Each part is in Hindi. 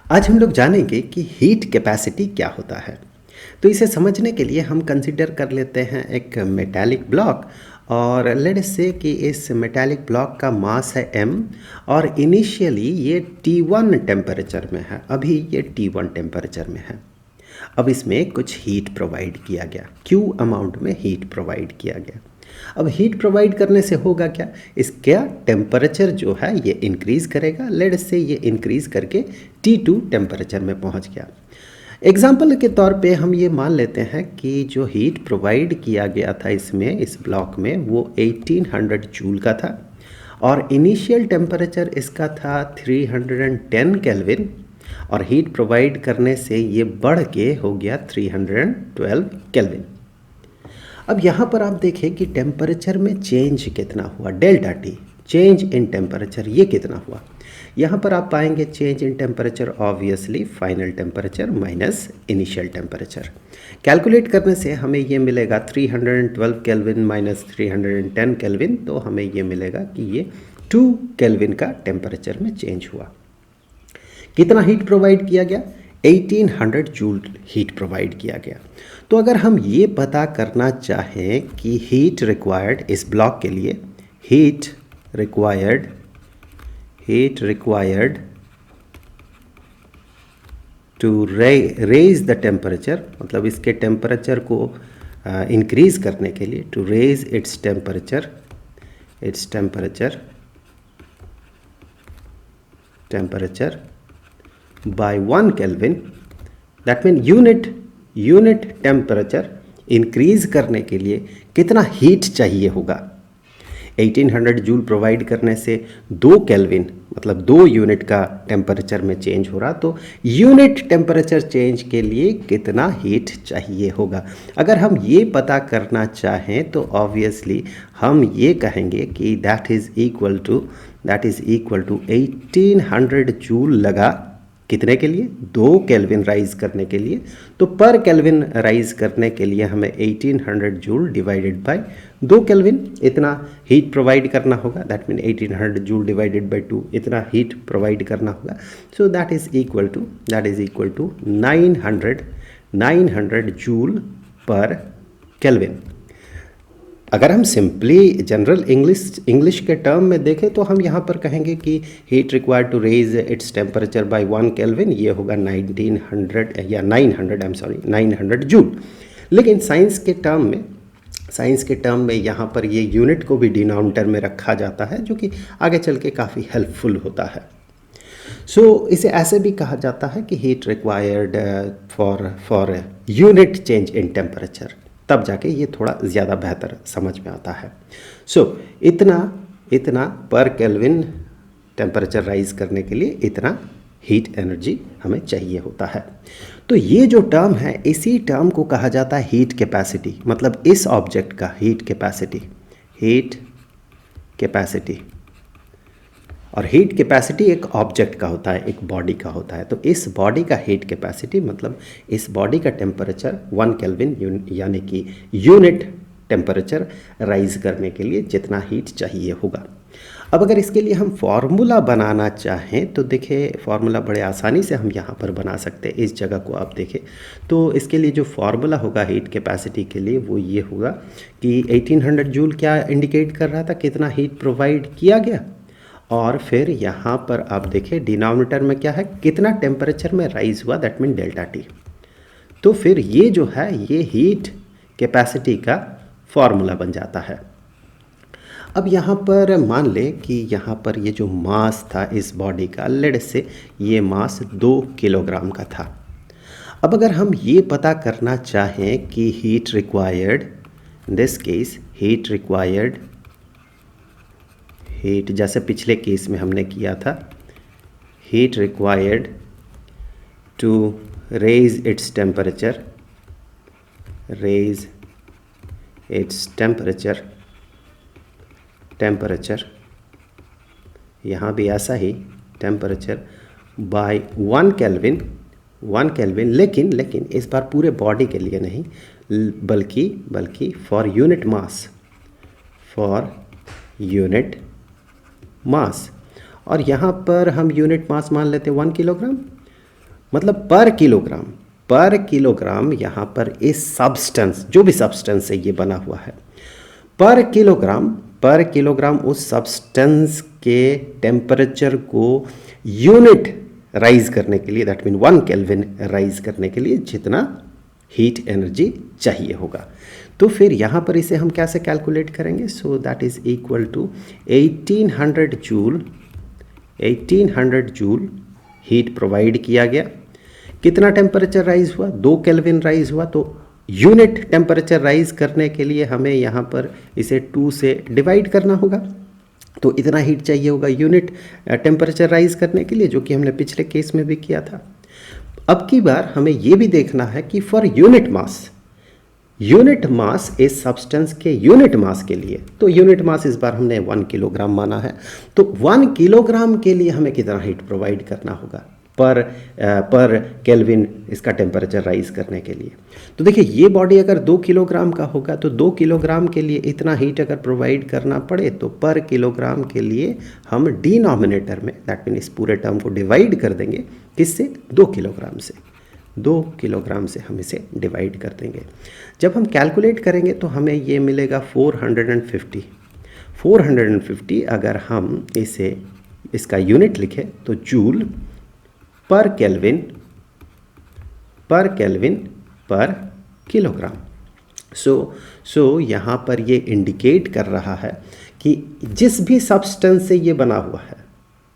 आज हम लोग जानेंगे कि हीट कैपेसिटी क्या होता है। तो इसे समझने के लिए हम कंसिडर कर लेते हैं एक मेटालिक ब्लॉक और लेट्स से कि इस मेटालिक ब्लॉक का मास है m और इनिशियली ये T1 टेम्परेचर में है। अभी ये T1 टेम्परेचर में है। अब इसमें कुछ हीट प्रोवाइड किया गया, Q अमाउंट में हीट प्रोवाइड किया गया। अब हीट प्रोवाइड करने से होगा क्या, इसका टेम्परेचर जो है ये इंक्रीज़ करेगा। लेट्स से ये इंक्रीज़ करके T2 टेम्परेचर में पहुंच गया। एग्जाम्पल के तौर पे हम ये मान लेते हैं कि जो हीट प्रोवाइड किया गया था इसमें, इस ब्लॉक में, वो 1800 जूल का था और इनिशियल टेम्परेचर इसका था 310 केल्विन और हीट प्रोवाइड करने से ये बढ़ के हो गया 312 केल्विन। अब यहाँ पर आप देखें कि टेम्परेचर में चेंज कितना हुआ, delta T, change in temperature, ये कितना हुआ। यहाँ पर आप पाएंगे change in temperature obviously final temperature minus initial temperature. Calculate करने से हमें ये मिलेगा 312 केल्विन माइनस 310 केल्विन, तो हमें ये मिलेगा कि ये 2 केल्विन का टेम्परेचर में चेंज हुआ। कितना हीट प्रोवाइड किया गया, 1800 जूल हीट प्रोवाइड किया गया। तो अगर हम ये पता करना चाहें कि हीट रिक्वायर्ड इस ब्लॉक के लिए, heat required to raise the temperature, मतलब इसके टेम्परेचर को इंक्रीज करने के लिए, to raise its temperature by 1 Kelvin, that means unit temperature increase करने के लिए कितना हीट चाहिए होगा। 1800 जूल प्रोवाइड करने से 2 केल्विन मतलब 2 यूनिट का टेम्परेचर में चेंज हो रहा, तो यूनिट टेम्परेचर चेंज के लिए कितना हीट चाहिए होगा। अगर हम ये पता करना चाहें तो ऑब्वियसली हम ये कहेंगे कि that is equal to 1800 joule लगा कितने के लिए, 2 केल्विन राइज करने के लिए। तो पर केल्विन राइज करने के लिए हमें 1800 जूल डिवाइडेड बाय 2 केल्विन इतना हीट प्रोवाइड करना होगा। That mean 1800 joule divided by 2 इतना हीट प्रोवाइड करना होगा। So that is equal to 900 joule per kelvin. अगर हम सिंपली जनरल इंग्लिश के टर्म में देखें तो हम यहाँ पर कहेंगे कि heat required to raise its temperature by 1 kelvin, ये होगा 900 जूल। लेकिन साइंस के टर्म में यहाँ पर ये यूनिट को भी डिनोमिनेटर में रखा जाता है, जो कि आगे चल के काफ़ी हेल्पफुल होता है। सो इसे ऐसे भी कहा जाता है कि heat required for unit change in temperature, तब जाके ये थोड़ा ज़्यादा बेहतर समझ में आता है। सो इतना पर केल्विन टेम्परेचर राइज करने के लिए इतना हीट एनर्जी हमें चाहिए होता है। तो ये जो टर्म है, इसी टर्म को कहा जाता है हीट कैपेसिटी, मतलब इस ऑब्जेक्ट का हीट कैपेसिटी। और हीट कैपेसिटी एक ऑब्जेक्ट का होता है, एक बॉडी का होता है। तो इस बॉडी का हीट कैपेसिटी मतलब इस बॉडी का टेम्परेचर 1 केल्विन यानी कि यूनिट टेम्परेचर राइज करने के लिए जितना हीट चाहिए होगा। अब अगर इसके लिए हम फार्मूला बनाना चाहें तो देखिए, फार्मूला बड़े आसानी से हम यहाँ पर बना सकते हैं। इस जगह को आप देखें तो इसके लिए जो फार्मूला होगा हीट कैपेसिटी के लिए वो ये होगा कि 1800 जूल क्या इंडिकेट कर रहा था, कितना हीट प्रोवाइड किया गया, और फिर यहाँ पर आप देखें डिनोमिनेटर में क्या है, कितना टेम्परेचर में राइज हुआ, दैट मीन डेल्टा टी। तो फिर ये जो है ये हीट कैपेसिटी का फॉर्मूला बन जाता है। अब यहाँ पर मान ले कि यहाँ पर ये जो मास था इस बॉडी का, लेट्स से ये मास 2 किलोग्राम का था। अब अगर हम ये पता करना चाहें कि heat required, in this case heat जैसे पिछले केस में हमने किया था, heat required to raise its temperature, यहाँ भी ऐसा ही टेम्परेचर बाय 1 केल्विन, लेकिन इस बार पूरे बॉडी के लिए नहीं, बल्कि फॉर यूनिट मास। और यहाँ पर हम यूनिट मास मान लेते हैं 1 किलोग्राम। मतलब पर किलोग्राम यहाँ पर इस सब्सटेंस, जो भी सब्सटेंस से ये बना हुआ है, पर किलोग्राम उस सब्सटेंस के टेम्परेचर को यूनिट राइज करने के लिए, दैट मीन 1 केल्विन राइज करने के लिए जितना हीट एनर्जी चाहिए होगा। तो फिर यहाँ पर इसे हम कैसे कैलकुलेट करेंगे? So that is equal to 1800 joule heat provide किया गया। कितना टेम्परेचर राइज हुआ? 2 केल्विन राइज हुआ। तो यूनिट टेम्परेचर राइज करने के लिए हमें यहाँ पर इसे 2 से डिवाइड करना होगा। तो इतना हीट चाहिए होगा यूनिट टेम्परेचर राइज करने के लिए, जो कि हमने पिछले केस में भी किया था। अब की बार हमें ये भी देखना है कि फॉर यूनिट मास इस सब्सटेंस के यूनिट मास के लिए, तो यूनिट मास इस बार हमने 1 किलोग्राम माना है, तो 1 किलोग्राम के लिए हमें कितना हीट प्रोवाइड करना होगा पर केल्विन इसका टेम्परेचर राइज करने के लिए। तो देखिए, ये बॉडी अगर 2 किलोग्राम का होगा तो 2 किलोग्राम के लिए इतना हीट अगर प्रोवाइड करना पड़े तो पर किलोग्राम के लिए हम डिनोमिनेटर में, दैट मीन इस पूरे टर्म को डिवाइड कर देंगे किससे? 2 किलोग्राम से। 2 किलोग्राम से हम इसे डिवाइड कर देंगे। जब हम कैलकुलेट करेंगे तो हमें ये मिलेगा 450। अगर हम इसे इसका यूनिट लिखें तो जूल पर केल्विन पर किलोग्राम। सो यहाँ पर ये इंडिकेट कर रहा है कि जिस भी सब्सटेंस से ये बना हुआ है,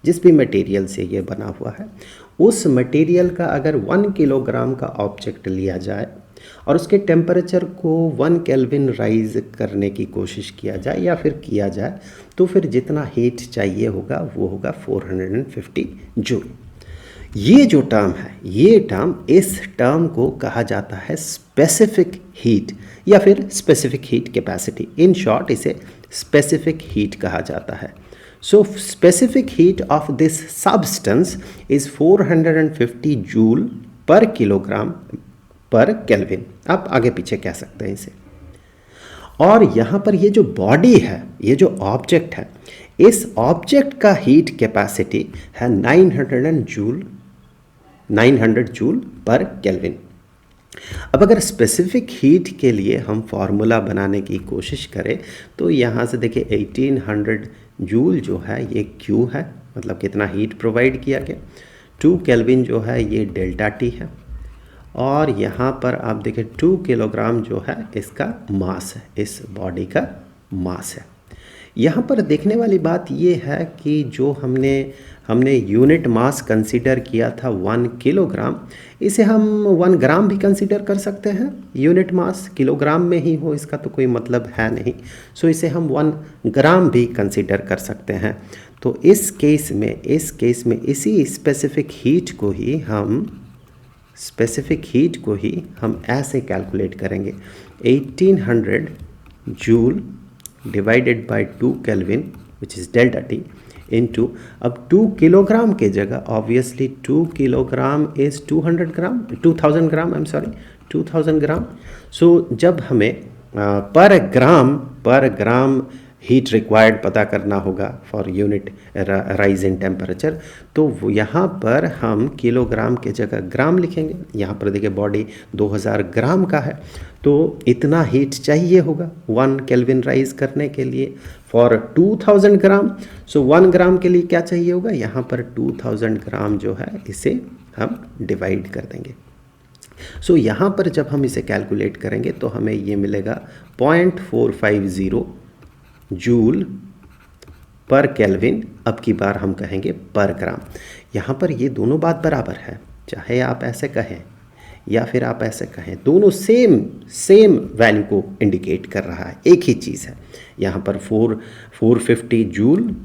जिस भी मटेरियल से ये बना हुआ है, उस मटेरियल का अगर 1 किलोग्राम का ऑब्जेक्ट लिया जाए और उसके टेम्परेचर को 1 केल्विन राइज करने की कोशिश किया जाए या फिर किया जाए, तो फिर जितना हीट चाहिए होगा वो होगा 450 जूल। ये जो टर्म है, ये टर्म, इस टर्म को कहा जाता है स्पेसिफिक हीट या फिर specific heat capacity. In short इसे स्पेसिफिक हीट कहा जाता है। So specific heat of this substance is 450 joule पर किलोग्राम पर केल्विन। आप आगे पीछे कह सकते हैं इसे। और यहाँ पर ये जो बॉडी है, ये जो ऑब्जेक्ट है, इस ऑब्जेक्ट का हीट कैपेसिटी है 900 जूल पर केल्विन। अब अगर स्पेसिफिक हीट के लिए हम फार्मूला बनाने की कोशिश करें तो यहाँ से देखिए 1800 जूल जो है ये क्यू है, मतलब कितना हीट प्रोवाइड किया गया। 2 केल्विन जो है ये डेल्टा टी है, और यहाँ पर आप देखिए 2 किलोग्राम जो है इसका मास है, इस बॉडी का मास है। यहाँ पर देखने वाली बात ये है कि जो हमने यूनिट मास कंसीडर किया था 1 किलोग्राम, इसे हम 1 ग्राम भी कंसीडर कर सकते हैं। यूनिट मास किलोग्राम में ही हो इसका तो कोई मतलब है नहीं, सो इसे हम 1 ग्राम भी कंसीडर कर सकते हैं। तो इस केस में इसी स्पेसिफिक हीट को ही हम ऐसे कैलकुलेट करेंगे, 1800 joule divided by 2 kelvin which is delta T into, अब 2 किलोग्राम के जगह ऑब्वियसली 2 किलोग्राम इज़ 2000 ग्राम। सो जब हमें पर ग्राम हीट रिक्वायर्ड पता करना होगा for unit rise in temperature, तो यहाँ पर हम किलोग्राम के जगह ग्राम लिखेंगे। यहाँ पर देखिए बॉडी 2000 ग्राम का है, तो इतना हीट चाहिए होगा 1 केल्विन राइज करने के लिए फॉर 2000 ग्राम। सो 1 ग्राम के लिए क्या चाहिए होगा? यहाँ पर 2000 ग्राम जो है इसे हम डिवाइड कर देंगे। सो यहाँ पर जब हम इसे कैलकुलेट करेंगे तो हमें ये मिलेगा 0.450 जूल पर केल्विन। अब की बार हम कहेंगे पर ग्राम। यहाँ पर ये दोनों बात बराबर है, चाहे आप ऐसे कहें या फिर आप ऐसे कहें, दोनों सेम वैल्यू को इंडिकेट कर रहा है, एक ही चीज़ है। यहाँ पर 450 जूल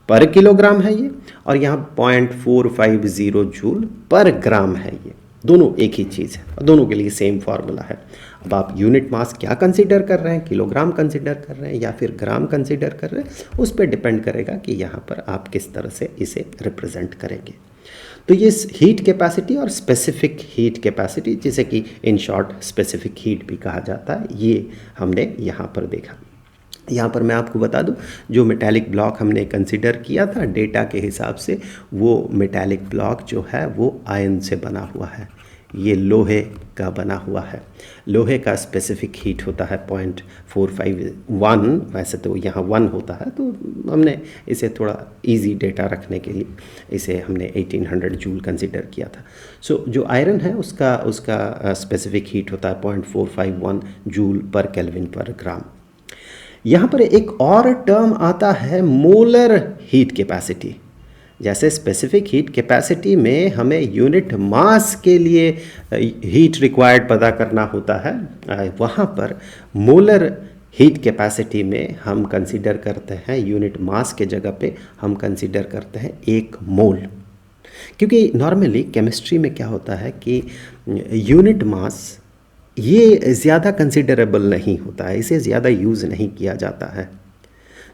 पर किलोग्राम है ये, और यहाँ 0.450 जूल पर ग्राम है ये, दोनों एक ही चीज़ है और दोनों के लिए सेम फार्मूला है। अब आप यूनिट मास क्या कंसीडर कर रहे हैं, किलोग्राम कंसीडर कर रहे हैं या फिर ग्राम कंसीडर कर रहे हैं, उस पर डिपेंड करेगा कि यहाँ पर आप किस तरह से इसे रिप्रेजेंट करेंगे। तो ये हीट कैपेसिटी और स्पेसिफिक हीट कैपेसिटी, जिसे कि इन शॉर्ट स्पेसिफिक हीट भी कहा जाता है, ये हमने यहाँ पर देखा। यहाँ पर मैं आपको बता दूँ, जो मेटालिक ब्लॉक हमने कंसिडर किया था डेटा के हिसाब से, वो मेटालिक ब्लॉक जो है वो आयन से बना हुआ है, ये लोहे का बना हुआ है। लोहे का स्पेसिफिक हीट होता है 0.451, वैसे तो यहाँ 1 होता है, तो हमने इसे थोड़ा इजी डेटा रखने के लिए इसे हमने 1800 जूल कंसिडर किया था। सो जो आयरन है उसका स्पेसिफिक हीट होता है 0.451 जूल पर केल्विन पर ग्राम। यहाँ पर एक और टर्म आता है मोलर हीट कैपेसिटी। जैसे स्पेसिफिक हीट कैपेसिटी में हमें यूनिट मास के लिए हीट रिक्वायर्ड पता करना होता है, वहाँ पर मोलर हीट कैपेसिटी में हम कंसीडर करते हैं यूनिट मास के जगह पे हम कंसीडर करते हैं 1 मोल। क्योंकि नॉर्मली केमिस्ट्री में क्या होता है कि यूनिट मास ये ज़्यादा कंसिडरेबल नहीं होता है, इसे ज़्यादा यूज़ नहीं किया जाता है।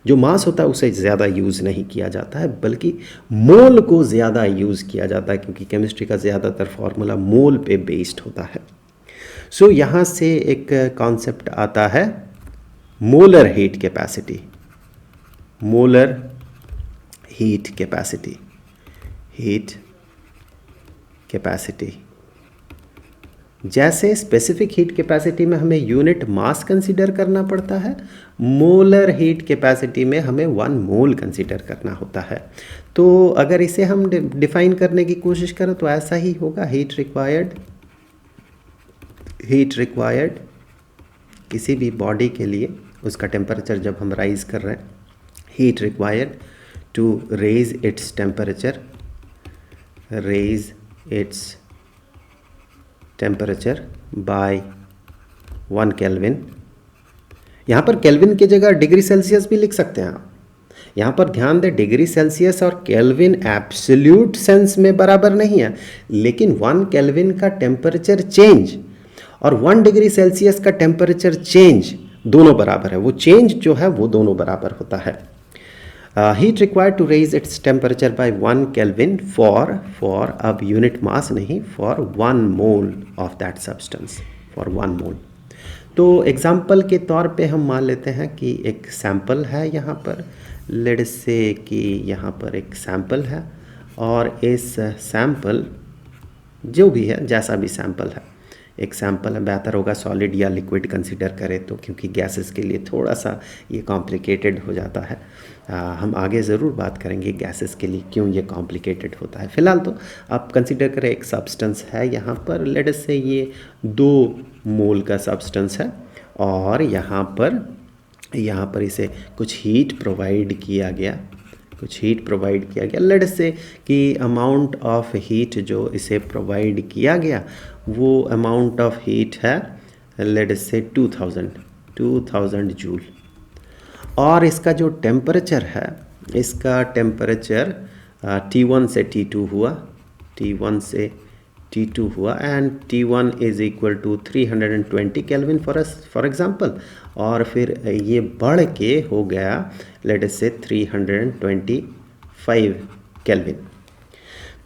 जो मास होता है उसे ज़्यादा यूज़ नहीं किया जाता है, बल्कि मोल को ज़्यादा यूज़ किया जाता है, क्योंकि केमिस्ट्री का ज़्यादातर फार्मूला मोल पे बेस्ड होता है। सो यहाँ से एक कॉन्सेप्ट आता है molar heat capacity. Molar heat capacity, heat capacity. जैसे स्पेसिफिक हीट कैपेसिटी में हमें यूनिट मास कंसीडर करना पड़ता है, मोलर हीट कैपेसिटी में हमें 1 मोल कंसीडर करना होता है। तो अगर इसे हम डिफाइन करने की कोशिश करें तो ऐसा ही होगा, हीट रिक्वायर्ड किसी भी बॉडी के लिए, उसका टेम्परेचर जब हम राइज कर रहे हैं, heat required to raise its temperature, by 1 kelvin. यहाँ पर केल्विन की जगह डिग्री सेल्सियस भी लिख सकते हैं आप। यहाँ पर ध्यान दें, डिग्री सेल्सियस और केल्विन एब्सोल्यूट सेंस में बराबर नहीं है, लेकिन 1 केल्विन का टेम्परेचर चेंज और 1 डिग्री सेल्सियस का टेम्परेचर चेंज दोनों बराबर है। वो चेंज जो है वो दोनों बराबर होता है। Heat required to raise its temperature by 1 kelvin for अब यूनिट मास नहीं, for 1 mole of that substance, for 1 mole. तो एग्जाम्पल के तौर पे हम मान लेते हैं कि एक सैंपल है यहाँ पर, लेट्स से कि यहाँ पर एक सैंपल है, और इस सैंपल जो भी है, जैसा भी सैंपल है, एक सैंपल है, बेहतर होगा सॉलिड या लिक्विड कंसीडर करें तो, क्योंकि गैसेस के लिए थोड़ा सा ये कॉम्प्लिकेटेड हो जाता है। हम आगे ज़रूर बात करेंगे गैसेस के लिए क्यों ये कॉम्प्लिकेटेड होता है। फ़िलहाल तो आप कंसीडर करें एक सब्सटेंस है यहाँ पर, लेट्स से ये 2 मोल का सब्सटेंस है, और यहाँ पर इसे कुछ हीट प्रोवाइड किया गया, लेट्स से कि अमाउंट ऑफ हीट जो इसे प्रोवाइड किया गया वो अमाउंट ऑफ हीट है, लेट्स से 2000 जूल, और इसका जो टेम्परेचर है, इसका टेम्परेचर T1 से T2 हुआ, and T1 is equal to 320 kelvin for example, और फिर ये बढ़ के हो गया लेट्स से 325 केल्विन।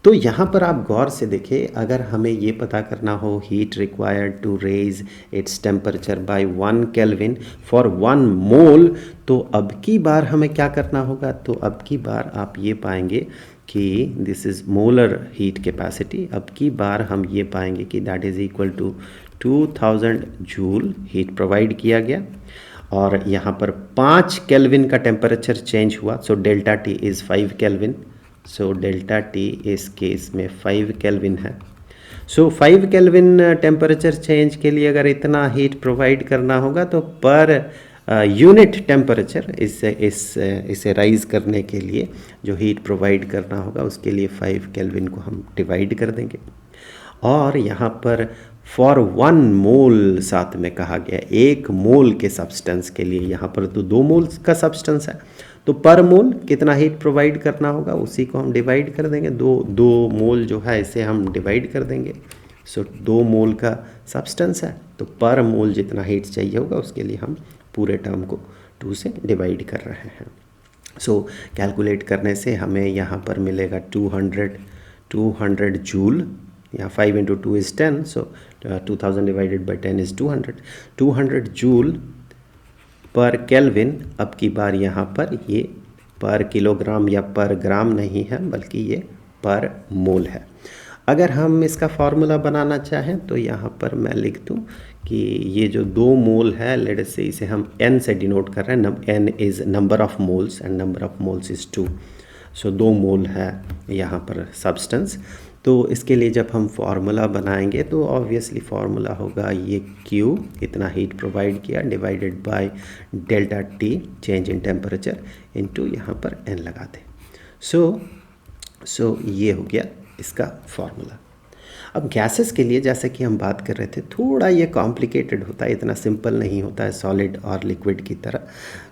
तो यहाँ पर आप गौर से देखें, अगर हमें ये पता करना हो heat required to raise its temperature by 1 kelvin for 1 mole, तो अब की बार हमें क्या करना होगा, तो अब की बार आप ये पाएंगे कि this is molar heat capacity. अब की बार हम ये पाएंगे कि that is equal to 2000 joule heat provide किया गया, और यहाँ पर 5 केल्विन का टेम्परेचर चेंज हुआ, so delta T is 5 kelvin. So delta T इस केस में 5 केल्विन है। सो 5 केल्विन टेम्परेचर चेंज के लिए अगर इतना हीट प्रोवाइड करना होगा तो पर यूनिट टेम्परेचर इसे राइज करने के लिए जो हीट प्रोवाइड करना होगा उसके लिए 5 केल्विन को हम डिवाइड कर देंगे। और यहाँ पर फॉर 1 मोल साथ में कहा गया, 1 मोल के सब्सटेंस के लिए, यहाँ पर तो 2 मोल का सब्सटेंस है, तो पर मोल कितना हीट प्रोवाइड करना होगा उसी को हम डिवाइड कर देंगे, दो मोल जो है इसे हम डिवाइड कर देंगे। सो 2 मोल का सब्सटेंस है तो पर मोल जितना हीट चाहिए होगा उसके लिए हम पूरे टर्म को 2 से डिवाइड कर रहे हैं। सो कैलकुलेट करने से हमें यहाँ पर मिलेगा 200 जूल, यहाँ 5 × 2 is 10, so 2000 divided by 10 is 200 joule per kelvin अब की बार यहाँ पर ये पर किलोग्राम या पर ग्राम नहीं है, बल्कि ये पर मोल है। अगर हम इसका फार्मूला बनाना चाहें तो यहाँ पर मैं लिख दूँ कि ये जो 2 मोल है, लेट से इसे हम n से डिनोट कर रहे हैं। n is number of moles and number of moles is 2। सो 2 मोल है यहाँ पर सब्सटेंस। तो इसके लिए जब हम फार्मूला बनाएंगे तो ऑब्वियसली फार्मूला होगा ये Q, इतना हीट प्रोवाइड किया, divided by delta T change in temperature into यहाँ पर n लगा दें। सो ये हो गया इसका फार्मूला। अब गैसेस के लिए जैसे कि हम बात कर रहे थे, थोड़ा ये कॉम्प्लिकेटेड होता है, इतना सिंपल नहीं होता है सॉलिड और लिक्विड की तरह।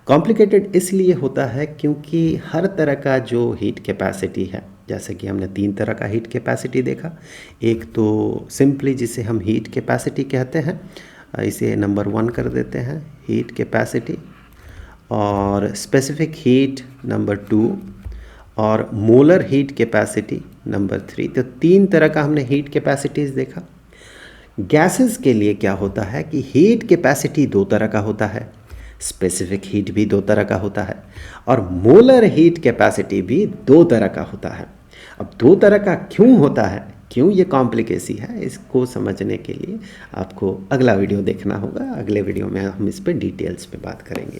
कॉम्प्लिकेटेड इसलिए होता है क्योंकि हर तरह का जो हीट कैपेसिटी है, जैसे कि हमने 3 तरह का हीट कैपेसिटी देखा। एक तो सिंपली जिसे हम हीट कैपेसिटी कहते हैं, इसे नंबर 1 कर देते हैं, हीट कैपेसिटी, और स्पेसिफिक हीट नंबर 2, और मोलर हीट कैपेसिटी नंबर 3। तो 3 तरह का हमने हीट कैपेसिटीज़ देखा। गैसेस के लिए क्या होता है कि हीट कैपेसिटी 2 तरह का होता है, स्पेसिफिक हीट भी 2 तरह का होता है, और मोलर हीट कैपेसिटी भी 2 तरह का होता है। अब 2 तरह का क्यों होता है, क्यों ये कॉम्प्लिकेसी है, इसको समझने के लिए आपको अगला वीडियो देखना होगा। अगले वीडियो में हम इस पर डिटेल्स में बात करेंगे।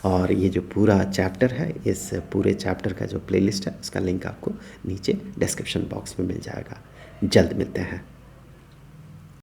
और ये जो पूरा चैप्टर है, इस पूरे चैप्टर का जो प्लेलिस्ट है, उसका लिंक आपको नीचे डिस्क्रिप्शन बॉक्स में मिल जाएगा। जल्द मिलते हैं।